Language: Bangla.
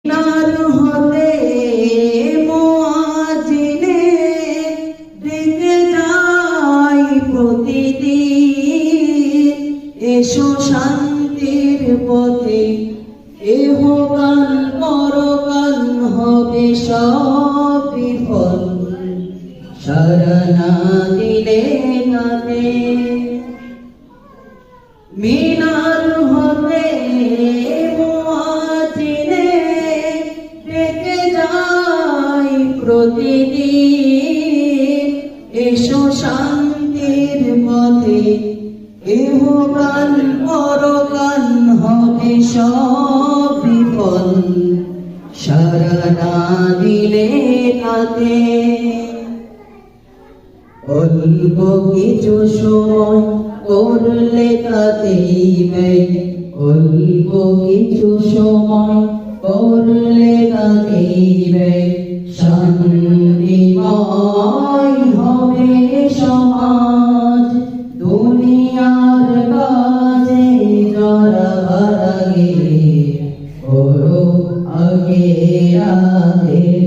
নার হতে মুয়াজ্জিনে ডেকে যায় প্রতিদিন, এসো শান্তির পথে ইহকাল পরকাল হবে সব বিফল, সাড়া না দিলে কাঁদে। মিনার হতে মুয়াজ্জিনে ডেকে যায় প্রতিদিন, এসো শান্তির পথে ইহকাল পরকাল হবে সব বিফল, সাড়া না দিলে কাঁদে। অল্প কিছু সময় করলে তাতেই ব্যয়, অল্প কিছু সময় করলে তাতেই ব্যয়, শান্তিময় হবে সমাজ। দুনিয়ার কাজে জড়াবার আগে করো আগে রাতের